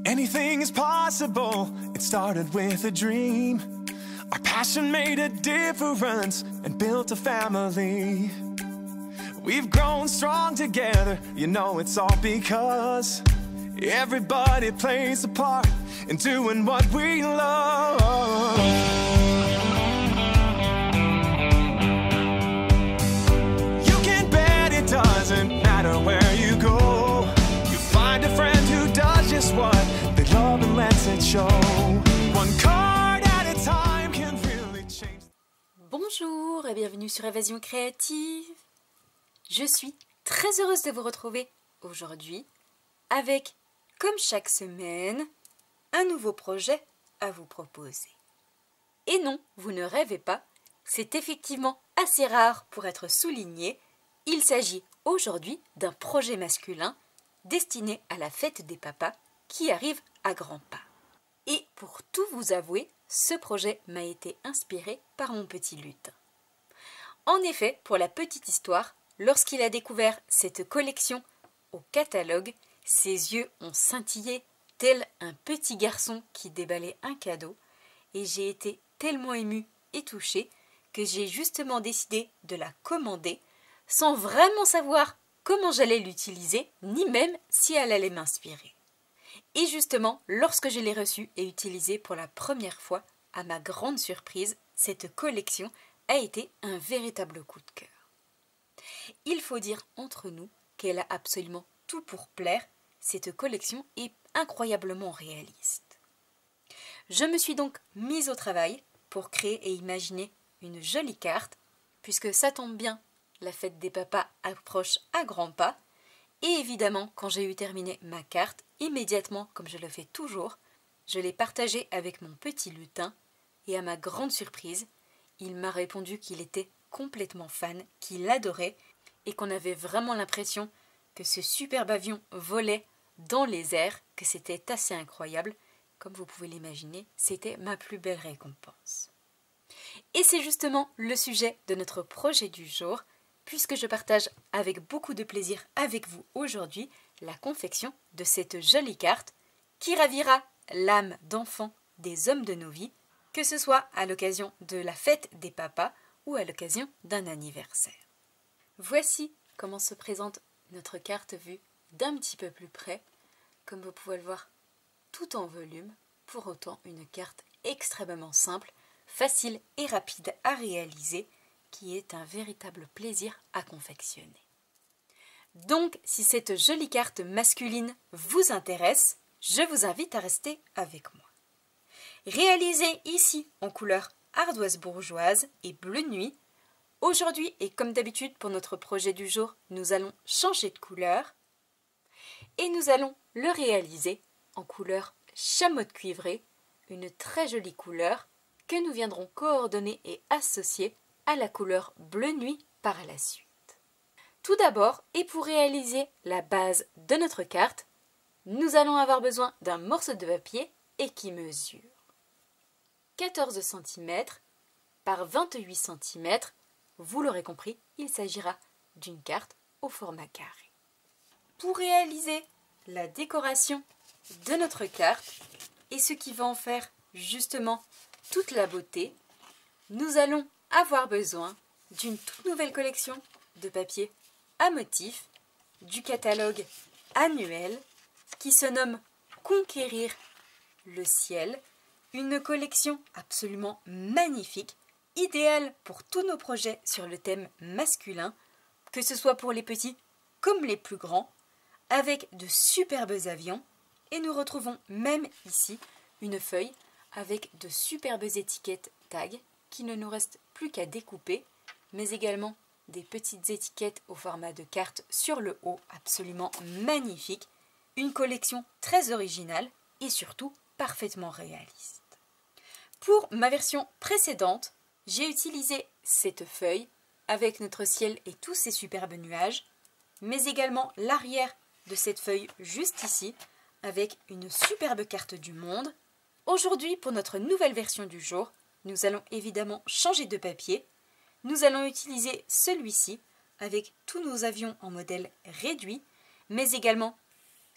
Anything is possible, it started with a dream. Our passion made a difference and built a family. We've grown strong together, you know it's all because everybody plays a part in doing what we love. You can bet it doesn't matter where you go. You find a friend who does just what they love and lets it show. One card at a time can really change. Bonjour et bienvenue sur Évasion Créative. Je suis très heureuse de vous retrouver aujourd'hui avec, comme chaque semaine, un nouveau projet à vous proposer. Et non, vous ne rêvez pas, c'est effectivement assez rare pour être souligné. Il s'agit aujourd'hui d'un projet masculin destiné à la fête des papas qui arrive à grands pas. Et pour tout vous avouer, ce projet m'a été inspiré par mon petit lutin. En effet, pour la petite histoire, lorsqu'il a découvert cette collection au catalogue, ses yeux ont scintillé tel un petit garçon qui déballait un cadeau, et j'ai été tellement émue et touchée que j'ai justement décidé de la commander sans vraiment savoir comment j'allais l'utiliser, ni même si elle allait m'inspirer. Et justement, lorsque je l'ai reçue et utilisée pour la première fois, à ma grande surprise, cette collection a été un véritable coup de cœur. Il faut dire entre nous qu'elle a absolument tout pour plaire, cette collection est incroyablement réaliste. Je me suis donc mise au travail pour créer et imaginer une jolie carte, puisque ça tombe bien, la fête des papas approche à grands pas, et évidemment, quand j'ai eu terminé ma carte, immédiatement, comme je le fais toujours, je l'ai partagée avec mon petit lutin, et à ma grande surprise, il m'a répondu qu'il était complètement fan, qu'il adorait, et qu'on avait vraiment l'impression que ce superbe avion volait dans les airs, que c'était assez incroyable. Comme vous pouvez l'imaginer, c'était ma plus belle récompense. Et c'est justement le sujet de notre projet du jour, puisque je partage avec beaucoup de plaisir avec vous aujourd'hui la confection de cette jolie carte qui ravira l'âme d'enfant des hommes de nos vies, que ce soit à l'occasion de la fête des papas ou à l'occasion d'un anniversaire. Voici comment se présente notre carte vue d'un petit peu plus près, comme vous pouvez le voir tout en volume, pour autant une carte extrêmement simple, facile et rapide à réaliser, qui est un véritable plaisir à confectionner. Donc, si cette jolie carte masculine vous intéresse, je vous invite à rester avec moi. Réalisée ici en couleur ardoise bourgeoise et bleu nuit, aujourd'hui, et comme d'habitude pour notre projet du jour, nous allons changer de couleur et nous allons le réaliser en couleur chamotte cuivrée, une très jolie couleur que nous viendrons coordonner et associer à la couleur bleu nuit par la suite. Tout d'abord, et pour réaliser la base de notre carte, nous allons avoir besoin d'un morceau de papier et qui mesure 14 cm par 28 cm. Vous l'aurez compris, il s'agira d'une carte au format carré. Pour réaliser la décoration de notre carte et ce qui va en faire justement toute la beauté, nous allons avoir besoin d'une toute nouvelle collection de papier à motifs du catalogue annuel qui se nomme Conquérir le ciel, une collection absolument magnifique, idéale pour tous nos projets sur le thème masculin, que ce soit pour les petits comme les plus grands, avec de superbes avions, et nous retrouvons même ici une feuille avec de superbes étiquettes tags qui ne nous reste plus qu'à découper, mais également des petites étiquettes au format de carte sur le haut, absolument magnifique, une collection très originale et surtout parfaitement réaliste. Pour ma version précédente, j'ai utilisé cette feuille avec notre ciel et tous ces superbes nuages, mais également l'arrière de cette feuille juste ici, avec une superbe carte du monde. Aujourd'hui, pour notre nouvelle version du jour, nous allons évidemment changer de papier. Nous allons utiliser celui-ci avec tous nos avions en modèle réduit, mais également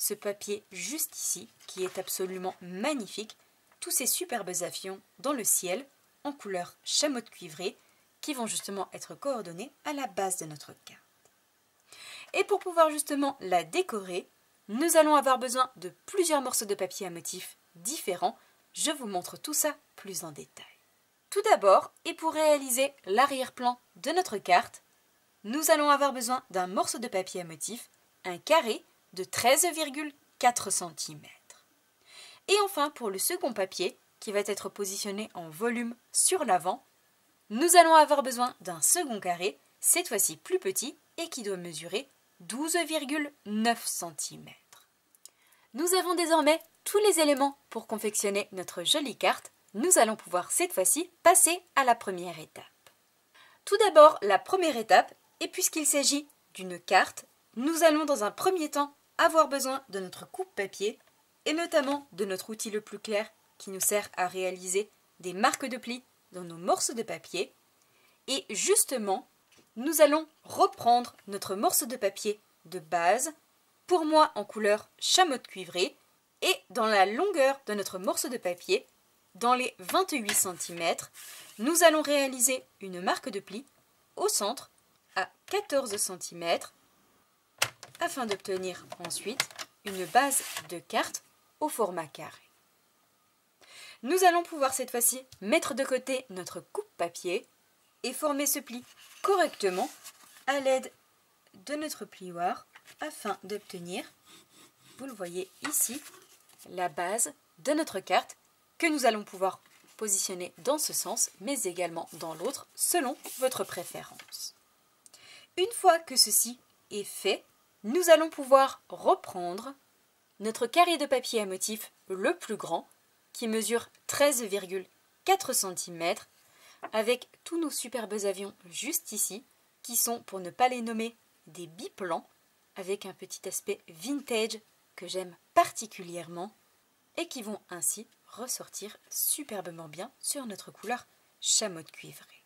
ce papier juste ici, qui est absolument magnifique, tous ces superbes avions dans le ciel, en couleur chamotte cuivrée, qui vont justement être coordonnés à la base de notre carte. Et pour pouvoir justement la décorer, nous allons avoir besoin de plusieurs morceaux de papier à motifs différents. Je vous montre tout ça plus en détail. Tout d'abord, et pour réaliser l'arrière-plan de notre carte, nous allons avoir besoin d'un morceau de papier à motif, un carré de 13,4 cm. Et enfin, pour le second papier, qui va être positionné en volume sur l'avant, nous allons avoir besoin d'un second carré, cette fois-ci plus petit et qui doit mesurer 12,9 cm. Nous avons désormais tous les éléments pour confectionner notre jolie carte. Nous allons pouvoir cette fois-ci passer à la première étape. Tout d'abord, la première étape, et puisqu'il s'agit d'une carte, nous allons dans un premier temps avoir besoin de notre coupe-papier et notamment de notre outil le plus clair qui nous sert à réaliser des marques de plis dans nos morceaux de papier. Et justement, nous allons reprendre notre morceau de papier de base, pour moi en couleur chamotte cuivrée, et dans la longueur de notre morceau de papier, dans les 28 cm, nous allons réaliser une marque de pli au centre à 14 cm afin d'obtenir ensuite une base de carte au format carré. Nous allons pouvoir cette fois-ci mettre de côté notre coupe-papier et former ce pli correctement à l'aide de notre plioir afin d'obtenir, vous le voyez ici, la base de notre carte que nous allons pouvoir positionner dans ce sens mais également dans l'autre selon votre préférence. Une fois que ceci est fait, nous allons pouvoir reprendre notre carré de papier à motif le plus grand qui mesure 13,4 cm avec tous nos superbes avions juste ici qui sont, pour ne pas les nommer, des biplans avec un petit aspect vintage que j'aime particulièrement et qui vont ainsi ressortir superbement bien sur notre couleur chamotte cuivrée.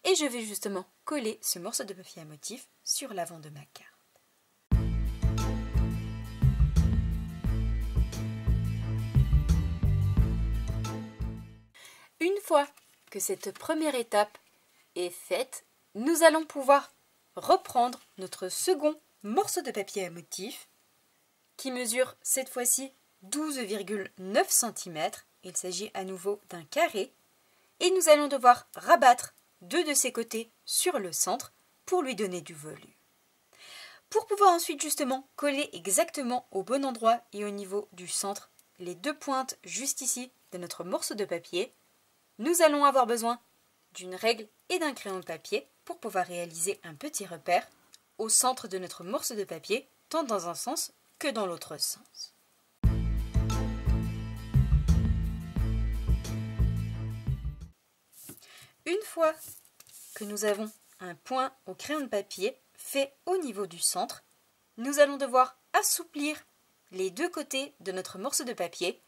Et je vais justement coller ce morceau de papier à motif sur l'avant de ma carte. Une fois que cette première étape est faite, nous allons pouvoir reprendre notre second morceau de papier à motif qui mesure cette fois-ci 12,9 cm. Il s'agit à nouveau d'un carré et nous allons devoir rabattre deux de ses côtés sur le centre pour lui donner du volume. Pour pouvoir ensuite justement coller exactement au bon endroit et au niveau du centre les deux pointes juste ici de notre morceau de papier, nous allons avoir besoin d'une règle et d'un crayon de papier pour pouvoir réaliser un petit repère au centre de notre morceau de papier, tant dans un sens que dans l'autre sens. Une fois que nous avons un point au crayon de papier fait au niveau du centre, nous allons devoir assouplir les deux côtés de notre morceau de papier,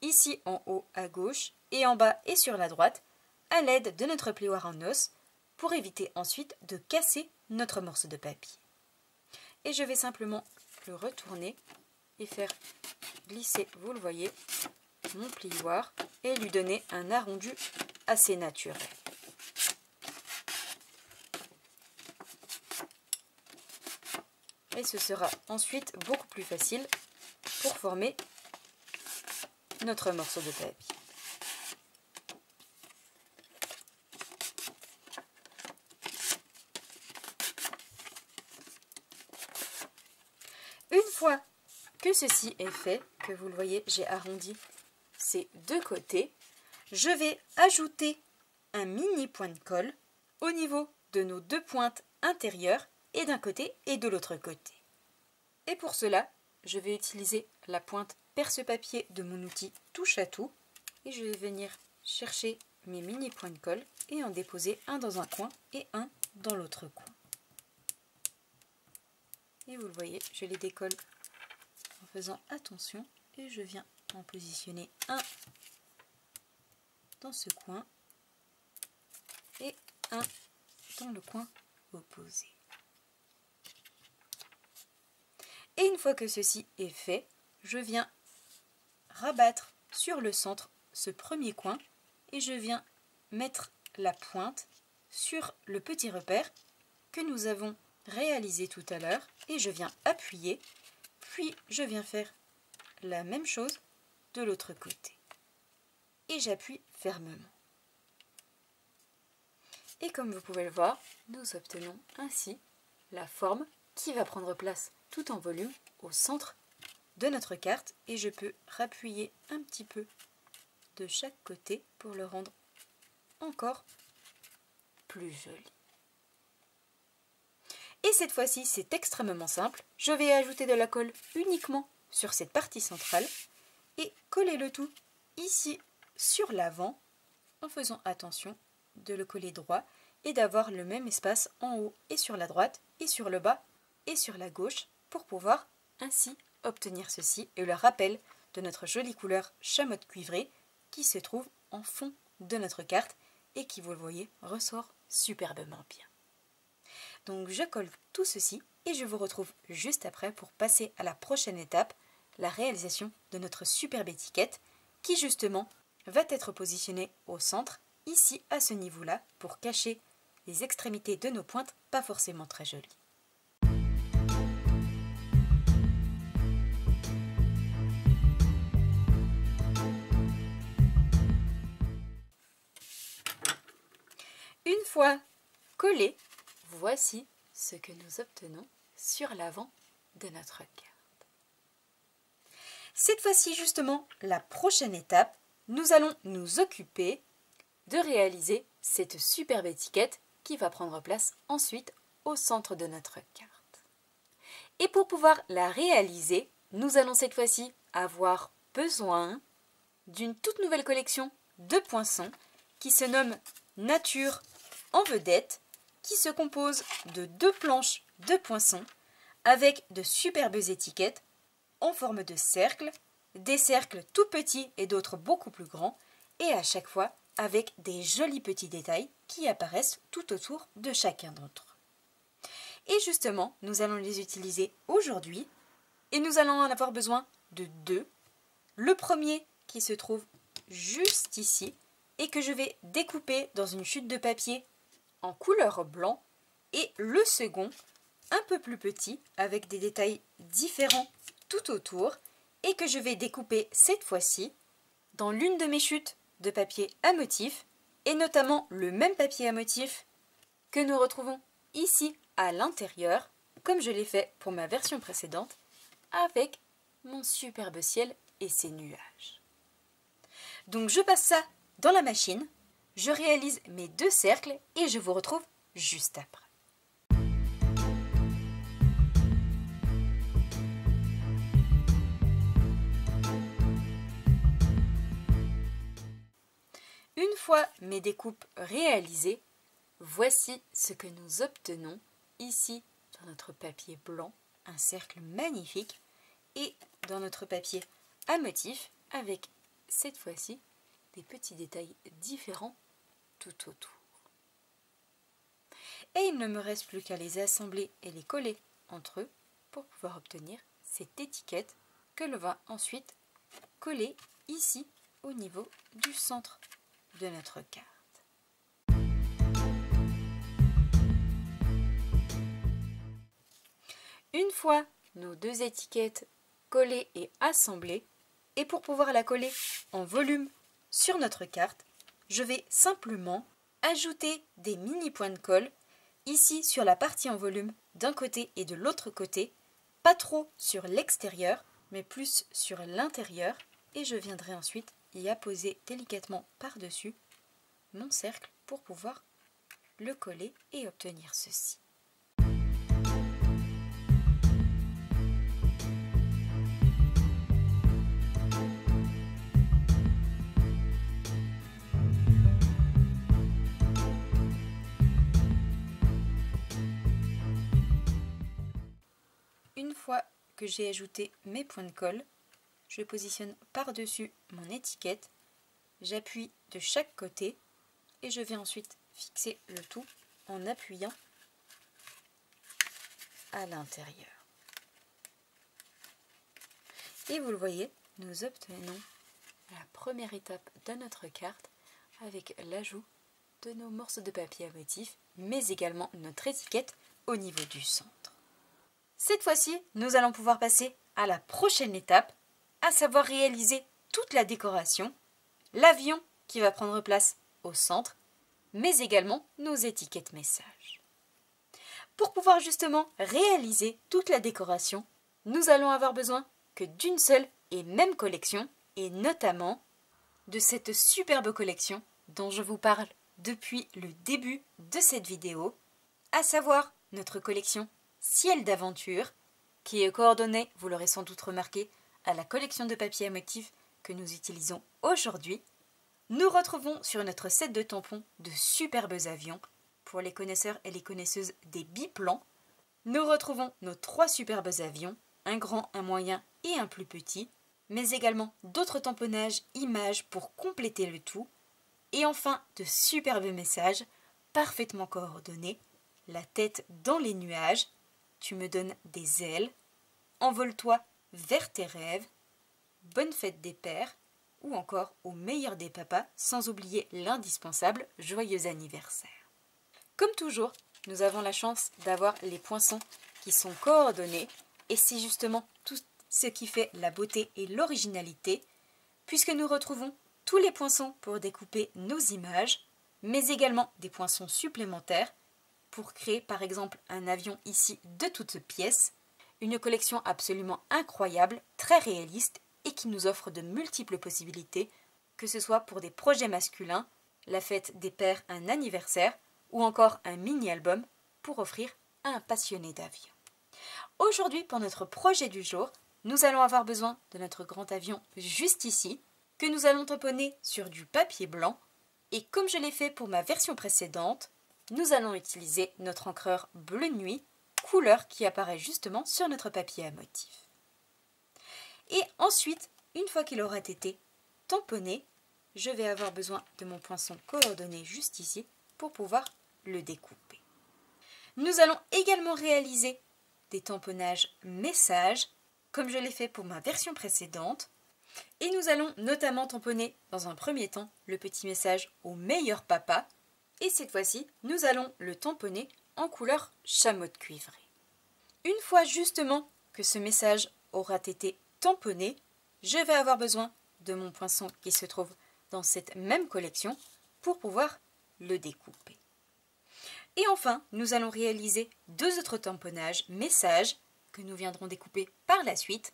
ici en haut à gauche et en bas et sur la droite, à l'aide de notre plioir en os pour éviter ensuite de casser notre morceau de papier. Et je vais simplement le retourner et faire glisser, vous le voyez, mon plioir et lui donner un arrondi assez naturel. Et ce sera ensuite beaucoup plus facile pour former notre morceau de papier. Une fois que ceci est fait, que vous le voyez, j'ai arrondi ces deux côtés, je vais ajouter un mini point de colle au niveau de nos deux pointes intérieures et d'un côté et de l'autre côté. Et pour cela, je vais utiliser la pointe perce-papier de mon outil touche à tout et je vais venir chercher mes mini points de colle et en déposer un dans un coin et un dans l'autre coin. Et vous le voyez, je les décolle en faisant attention et je viens en positionner un dans ce coin et un dans le coin opposé. Et une fois que ceci est fait, je viens rabattre sur le centre ce premier coin et je viens mettre la pointe sur le petit repère que nous avons réalisé tout à l'heure et je viens appuyer, puis je viens faire la même chose de l'autre côté et j'appuie fermement. Et comme vous pouvez le voir, nous obtenons ainsi la forme qui va prendre place tout en volume au centre de notre carte et je peux rappuyer un petit peu de chaque côté pour le rendre encore plus joli. Et cette fois-ci, c'est extrêmement simple. Je vais ajouter de la colle uniquement sur cette partie centrale et coller le tout ici sur l'avant en faisant attention de le coller droit et d'avoir le même espace en haut et sur la droite et sur le bas et sur la gauche pour pouvoir ainsi obtenir ceci et le rappel de notre jolie couleur chamotte cuivrée qui se trouve en fond de notre carte et qui, vous le voyez, ressort superbement bien. Donc je colle tout ceci et je vous retrouve juste après pour passer à la prochaine étape, la réalisation de notre superbe étiquette qui justement va être positionnée au centre, ici à ce niveau-là, pour cacher les extrémités de nos pointes pas forcément très jolies. Une fois collé, voici ce que nous obtenons sur l'avant de notre carte. Cette fois-ci, justement, la prochaine étape, nous allons nous occuper de réaliser cette superbe étiquette qui va prendre place ensuite au centre de notre carte. Et pour pouvoir la réaliser, nous allons cette fois-ci avoir besoin d'une toute nouvelle collection de poinçons qui se nomme Nature en vedette, qui se compose de 2 planches de poinçons avec de superbes étiquettes en forme de cercle, des cercles tout petits et d'autres beaucoup plus grands, et à chaque fois avec des jolis petits détails qui apparaissent tout autour de chacun d'entre eux. Et justement, nous allons les utiliser aujourd'hui, et nous allons en avoir besoin de 2. Le premier qui se trouve juste ici, et que je vais découper dans une chute de papier en couleur blanc, et le second, un peu plus petit, avec des détails différents tout autour, et que je vais découper cette fois-ci dans l'une de mes chutes de papier à motif, et notamment le même papier à motif que nous retrouvons ici à l'intérieur, comme je l'ai fait pour ma version précédente, avec mon superbe ciel et ses nuages. Donc je passe ça dans la machine, je réalise mes 2 cercles et je vous retrouve juste après. Une fois mes découpes réalisées, voici ce que nous obtenons ici dans notre papier blanc, un cercle magnifique, et dans notre papier à motif avec cette fois-ci des petits détails différents tout autour. Et il ne me reste plus qu'à les assembler et les coller entre eux pour pouvoir obtenir cette étiquette que l'on va ensuite coller ici au niveau du centre de notre carte. Une fois nos 2 étiquettes collées et assemblées, et pour pouvoir la coller en volume sur notre carte, je vais simplement ajouter des mini points de colle ici sur la partie en volume d'un côté et de l'autre côté, pas trop sur l'extérieur mais plus sur l'intérieur, et je viendrai ensuite y apposer délicatement par-dessus mon cercle pour pouvoir le coller et obtenir ceci. Une fois que j'ai ajouté mes points de colle, je positionne par-dessus mon étiquette, j'appuie de chaque côté et je vais ensuite fixer le tout en appuyant à l'intérieur. Et vous le voyez, nous obtenons la première étape de notre carte avec l'ajout de nos morceaux de papier à motif, mais également notre étiquette au niveau du centre. Cette fois-ci, nous allons pouvoir passer à la prochaine étape, à savoir réaliser toute la décoration, l'avion qui va prendre place au centre, mais également nos étiquettes messages. Pour pouvoir justement réaliser toute la décoration, nous allons avoir besoin que d'une seule et même collection, et notamment de cette superbe collection dont je vous parle depuis le début de cette vidéo, à savoir notre collection Ciel d'aventure, qui est coordonnée, vous l'aurez sans doute remarqué, à la collection de papier à motif que nous utilisons aujourd'hui. Nous retrouvons sur notre set de tampons de superbes avions, pour les connaisseurs et les connaisseuses des biplans. Nous retrouvons nos 3 superbes avions, un grand, un moyen et un plus petit, mais également d'autres tamponnages, images pour compléter le tout, et enfin de superbes messages parfaitement coordonnés, la tête dans les nuages, tu me donnes des ailes, envole-toi vers tes rêves, bonne fête des pères, ou encore au meilleur des papas, sans oublier l'indispensable joyeux anniversaire. Comme toujours, nous avons la chance d'avoir les poinçons qui sont coordonnés, et c'est justement tout ce qui fait la beauté et l'originalité, puisque nous retrouvons tous les poinçons pour découper nos images, mais également des poinçons supplémentaires pour créer par exemple un avion ici de toutes pièces, une collection absolument incroyable, très réaliste et qui nous offre de multiples possibilités, que ce soit pour des projets masculins, la fête des pères, un anniversaire ou encore un mini-album pour offrir à un passionné d'avion. Aujourd'hui, pour notre projet du jour, nous allons avoir besoin de notre grand avion juste ici, que nous allons tamponner sur du papier blanc, et comme je l'ai fait pour ma version précédente, nous allons utiliser notre encreur bleu nuit, couleur qui apparaît justement sur notre papier à motif. Et ensuite, une fois qu'il aura été tamponné, je vais avoir besoin de mon poinçon coordonné juste ici pour pouvoir le découper. Nous allons également réaliser des tamponnages messages, comme je l'ai fait pour ma version précédente, et nous allons notamment tamponner dans un premier temps le petit message au meilleur papa, et cette fois-ci, nous allons le tamponner en couleur chamotte cuivrée. Une fois justement que ce message aura été tamponné, je vais avoir besoin de mon poinçon qui se trouve dans cette même collection pour pouvoir le découper. Et enfin, nous allons réaliser 2 autres tamponnages messages que nous viendrons découper par la suite,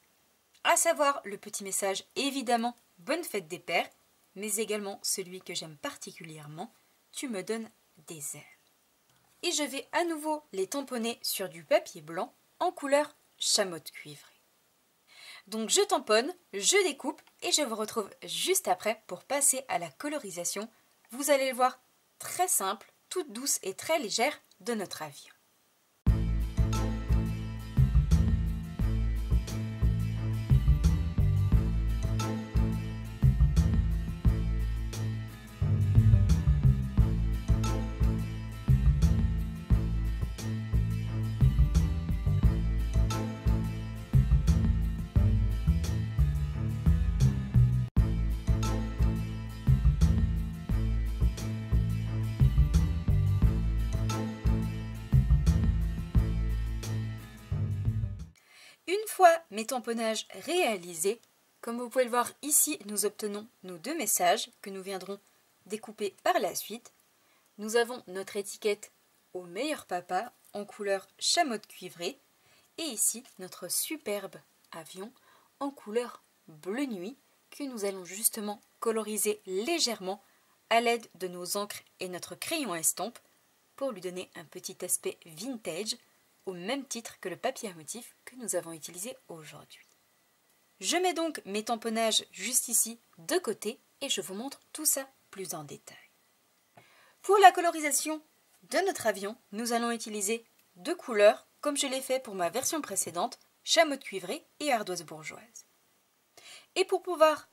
à savoir le petit message évidemment « Bonne fête des pères », mais également celui que j'aime particulièrement « Tu me donnes des ailes ». Et je vais à nouveau les tamponner sur du papier blanc en couleur chamotte cuivrée. Donc je tamponne, je découpe et je vous retrouve juste après pour passer à la colorisation. Vous allez le voir, très simple, toute douce et très légère de notre avion. Une fois mes tamponnages réalisés, comme vous pouvez le voir ici, nous obtenons nos 2 messages que nous viendrons découper par la suite. Nous avons notre étiquette au meilleur papa en couleur chamotte cuivrée et ici notre superbe avion en couleur bleu nuit que nous allons justement coloriser légèrement à l'aide de nos encres et notre crayon estompe pour lui donner un petit aspect vintage au même titre que le papier à motif que nous avons utilisé aujourd'hui. Je mets donc mes tamponnages juste ici de côté et je vous montre tout ça plus en détail. Pour la colorisation de notre avion, nous allons utiliser 2 couleurs comme je l'ai fait pour ma version précédente, chamotte cuivrée et ardoise bourgeoise. Et pour pouvoir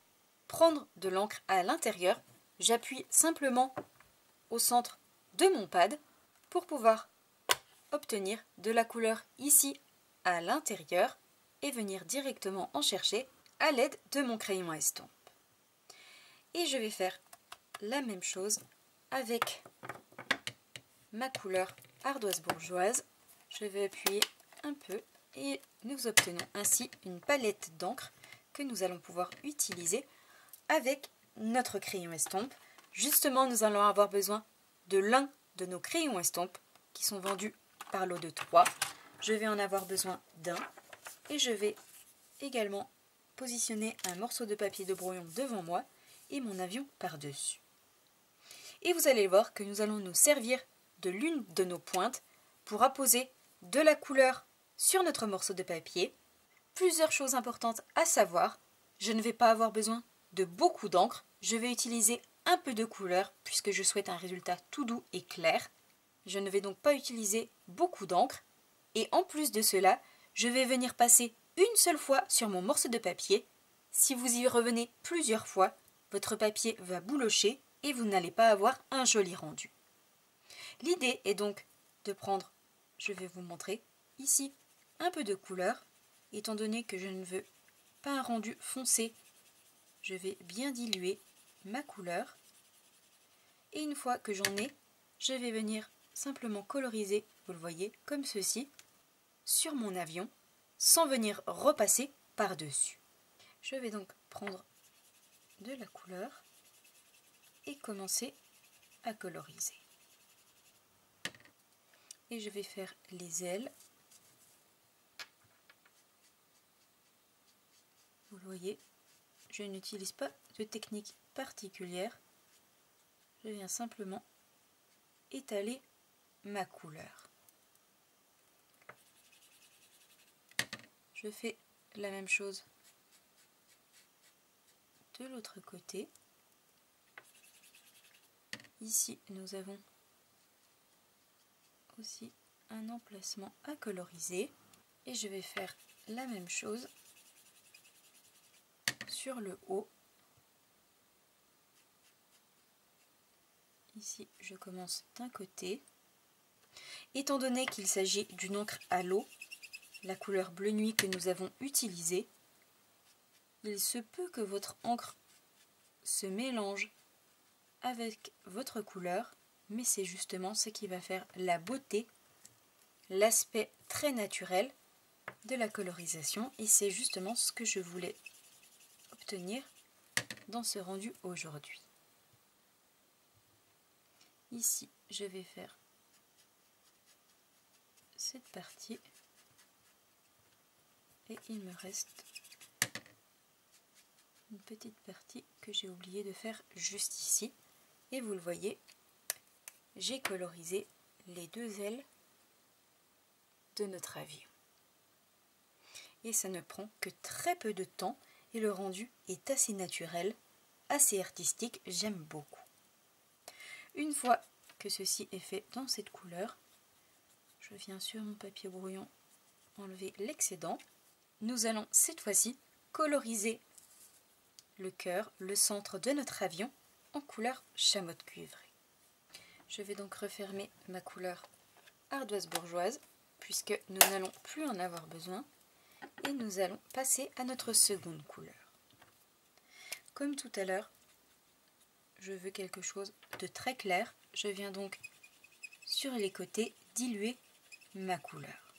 prendre de l'encre à l'intérieur, j'appuie simplement au centre de mon pad pour pouvoir obtenir de la couleur ici à l'intérieur et venir directement en chercher à l'aide de mon crayon à estompe. Et je vais faire la même chose avec ma couleur ardoise bourgeoise. Je vais appuyer un peu et nous obtenons ainsi une palette d'encre que nous allons pouvoir utiliser avec notre crayon estompe. Justement, nous allons avoir besoin de l'un de nos crayons estompe qui sont vendus par lot de 3. Je vais en avoir besoin d'un et je vais également positionner un morceau de papier de brouillon devant moi et mon avion par-dessus. Et vous allez voir que nous allons nous servir de l'une de nos pointes pour apposer de la couleur sur notre morceau de papier. Plusieurs choses importantes à savoir, je ne vais pas avoir besoin de beaucoup d'encre, je vais utiliser un peu de couleur puisque je souhaite un résultat tout doux et clair. Je ne vais donc pas utiliser beaucoup d'encre et en plus de cela, je vais venir passer une seule fois sur mon morceau de papier. Si vous y revenez plusieurs fois, votre papier va boulocher et vous n'allez pas avoir un joli rendu. L'idée est donc de prendre, je vais vous montrer ici, un peu de couleur. Étant donné que je ne veux pas un rendu foncé, je vais bien diluer ma couleur. Et une fois que j'en ai, je vais venir simplement coloriser, vous le voyez, comme ceci, sur mon avion, sans venir repasser par-dessus. Je vais donc prendre de la couleur et commencer à coloriser. Et je vais faire les ailes. Vous le voyez, je n'utilise pas de technique particulière. Je viens simplement étaler ma couleur. Je fais la même chose de l'autre côté. Ici, nous avons aussi un emplacement à coloriser et je vais faire la même chose sur le haut. Ici, je commence d'un côté. Étant donné qu'il s'agit d'une encre à l'eau, la couleur bleu nuit que nous avons utilisée, il se peut que votre encre se mélange avec votre couleur, mais c'est justement ce qui va faire la beauté, l'aspect très naturel de la colorisation, et c'est justement ce que je voulais obtenir dans ce rendu aujourd'hui. Ici, je vais faire cette partie et il me reste une petite partie que j'ai oublié de faire juste ici. Et vous le voyez, j'ai colorisé les deux ailes de notre avion. Et ça ne prend que très peu de temps et le rendu est assez naturel, assez artistique, j'aime beaucoup. Une fois que ceci est fait dans cette couleur, je viens sur mon papier brouillon enlever l'excédent. Nous allons cette fois-ci coloriser le cœur, le centre de notre avion en couleur chamotte cuivrée. Je vais donc refermer ma couleur ardoise bourgeoise puisque nous n'allons plus en avoir besoin et nous allons passer à notre seconde couleur. Comme tout à l'heure, je veux quelque chose de très clair. Je viens donc sur les côtés diluer ma couleur.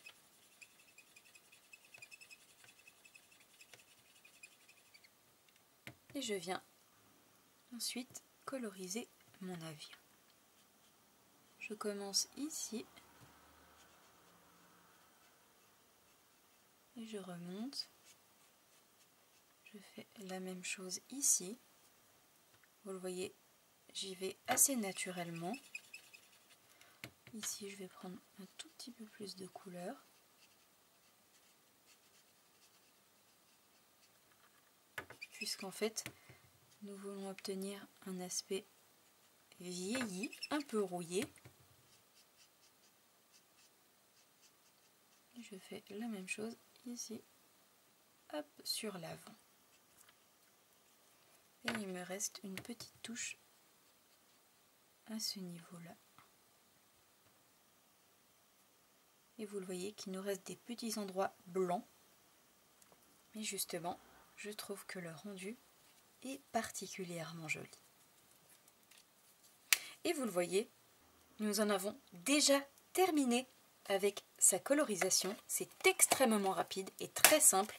Et je viens ensuite coloriser mon avion. Je commence ici et je remonte. Je fais la même chose ici. Vous le voyez, j'y vais assez naturellement. Ici, je vais prendre un tout petit peu plus de couleur. Puisqu'en fait, nous voulons obtenir un aspect vieilli, un peu rouillé. Et je fais la même chose ici, hop, sur l'avant. Et il me reste une petite touche à ce niveau-là. Et vous le voyez qu'il nous reste des petits endroits blancs. Et justement, je trouve que le rendu est particulièrement joli. Et vous le voyez, nous en avons déjà terminé avec sa colorisation. C'est extrêmement rapide et très simple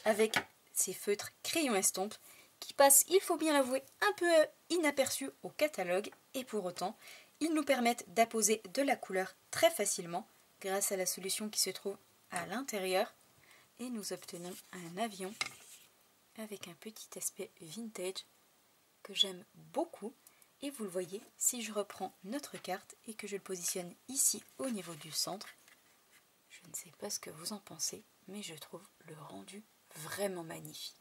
avec ces feutres crayon estompe qui passent, il faut bien l'avouer, un peu inaperçus au catalogue et pour autant, ils nous permettent d'apposer de la couleur très facilement grâce à la solution qui se trouve à l'intérieur et nous obtenons un avion avec un petit aspect vintage que j'aime beaucoup. Et vous le voyez, si je reprends notre carte et que je le positionne ici au niveau du centre, je ne sais pas ce que vous en pensez, mais je trouve le rendu vraiment magnifique.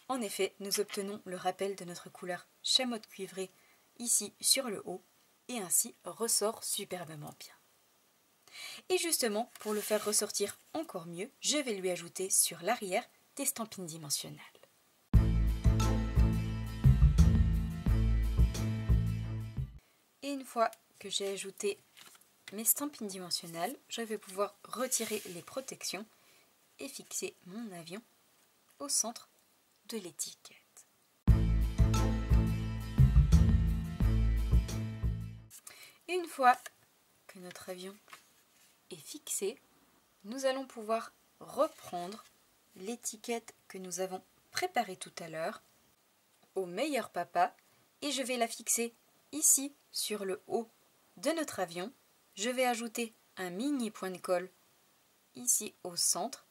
En effet, nous obtenons le rappel de notre couleur chamotte cuivrée ici sur le haut et ainsi ressort superbement bien. Et justement, pour le faire ressortir encore mieux, je vais lui ajouter sur l'arrière des stampines dimensionnelles. Et une fois que j'ai ajouté mes stampines dimensionnelles, je vais pouvoir retirer les protections et fixer mon avion au centre de l'étiquette. Une fois que notre avion est fixé, nous allons pouvoir reprendre l'étiquette que nous avons préparée tout à l'heure au meilleur papa et je vais la fixer ici sur le haut de notre avion. Je vais ajouter un mini point de colle ici au centre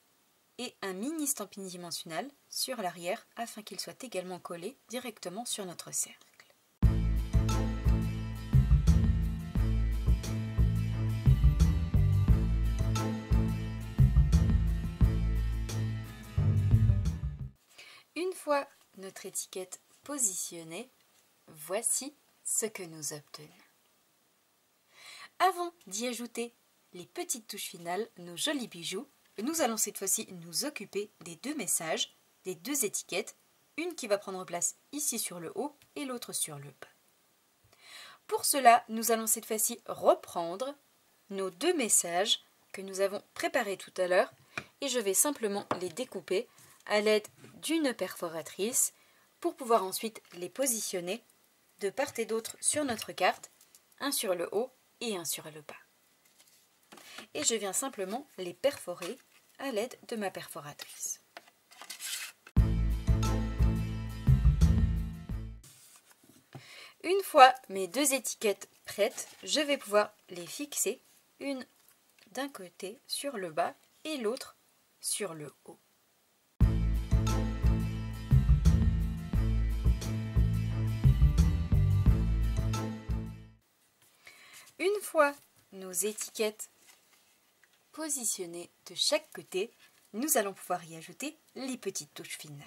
et un mini stampine dimensionnel sur l'arrière afin qu'il soit également collé directement sur notre cercle. Une fois notre étiquette positionnée, voici ce que nous obtenons. Avant d'y ajouter les petites touches finales, nos jolis bijoux, nous allons cette fois-ci nous occuper des deux messages, des deux étiquettes, une qui va prendre place ici sur le haut et l'autre sur le bas. Pour cela, nous allons cette fois-ci reprendre nos deux messages que nous avons préparés tout à l'heure et je vais simplement les découper à l'aide d'une perforatrice pour pouvoir ensuite les positionner de part et d'autre sur notre carte, un sur le haut et un sur le bas. Et je viens simplement les perforer à l'aide de ma perforatrice. Une fois mes deux étiquettes prêtes, je vais pouvoir les fixer, une d'un côté sur le bas et l'autre sur le haut. Une fois nos étiquettes positionnées de chaque côté, nous allons pouvoir y ajouter les petites touches finales.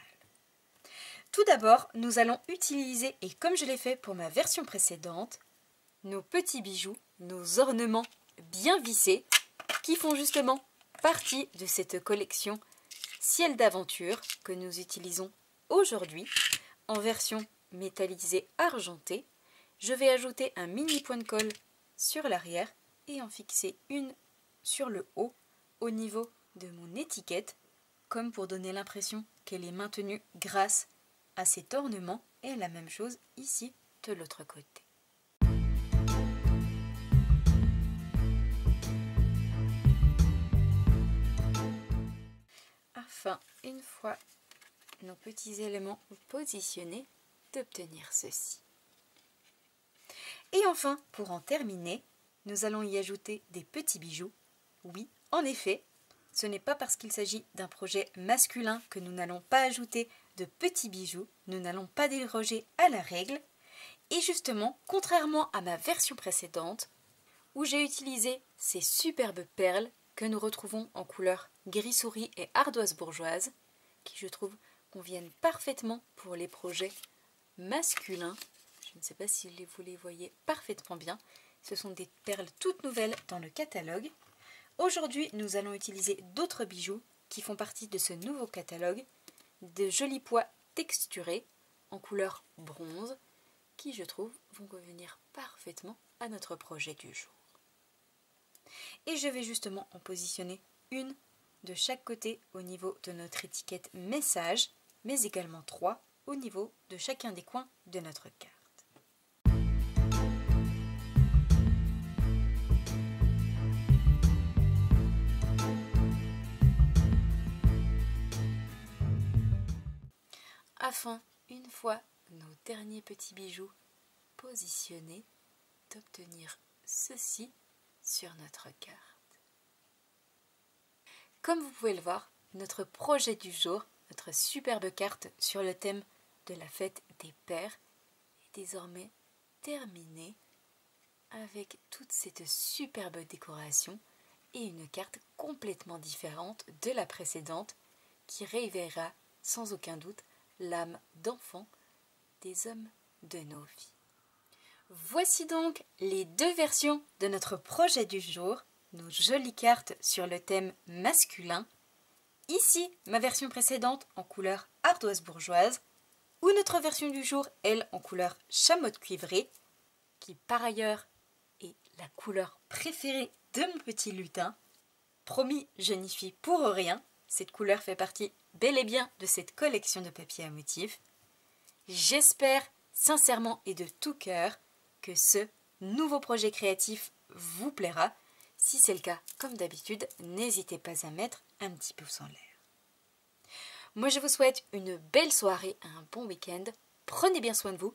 Tout d'abord, nous allons utiliser, et comme je l'ai fait pour ma version précédente, nos petits bijoux, nos ornements bien vissés, qui font justement partie de cette collection Ciel d'aventure que nous utilisons aujourd'hui en version métallisée argentée. Je vais ajouter un mini point de colle sur l'arrière et en fixer une sur le haut au niveau de mon étiquette, comme pour donner l'impression qu'elle est maintenue grâce à cet ornement, et la même chose ici de l'autre côté. Afin, une fois nos petits éléments positionnés, d'obtenir ceci. Et enfin, pour en terminer, nous allons y ajouter des petits bijoux. Oui, en effet, ce n'est pas parce qu'il s'agit d'un projet masculin que nous n'allons pas ajouter de petits bijoux, nous n'allons pas déroger à la règle. Et justement, contrairement à ma version précédente, où j'ai utilisé ces superbes perles que nous retrouvons en couleur gris souris et ardoise bourgeoise, qui je trouve conviennent parfaitement pour les projets masculins. Je ne sais pas si vous les voyez parfaitement bien. Ce sont des perles toutes nouvelles dans le catalogue. Aujourd'hui, nous allons utiliser d'autres bijoux qui font partie de ce nouveau catalogue, de jolis pois texturés en couleur bronze, qui je trouve vont convenir parfaitement à notre projet du jour. Et je vais justement en positionner une de chaque côté au niveau de notre étiquette message, mais également 3 au niveau de chacun des coins de notre carte. Afin, une fois nos derniers petits bijoux positionnés, d'obtenir ceci sur notre carte. Comme vous pouvez le voir, notre projet du jour, notre superbe carte sur le thème de la fête des pères est désormais terminée avec toute cette superbe décoration et une carte complètement différente de la précédente qui réveillera sans aucun doute l'âme d'enfant des hommes de nos vies. Voici donc les 2 versions de notre projet du jour, nos jolies cartes sur le thème masculin. Ici, ma version précédente en couleur ardoise bourgeoise, ou notre version du jour, elle, en couleur chamotte cuivrée, qui par ailleurs est la couleur préférée de mon petit lutin. Promis, je n'y suis pour rien, cette couleur fait partie bel et bien de cette collection de papier à motifs. J'espère sincèrement et de tout cœur que ce nouveau projet créatif vous plaira. Si c'est le cas, comme d'habitude, n'hésitez pas à mettre un petit pouce en l'air. Moi, je vous souhaite une belle soirée, un bon week-end. Prenez bien soin de vous.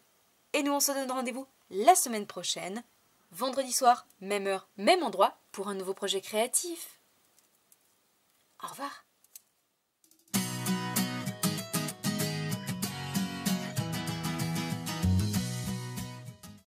Et nous, on se donne rendez-vous la semaine prochaine, vendredi soir, même heure, même endroit, pour un nouveau projet créatif. Au revoir.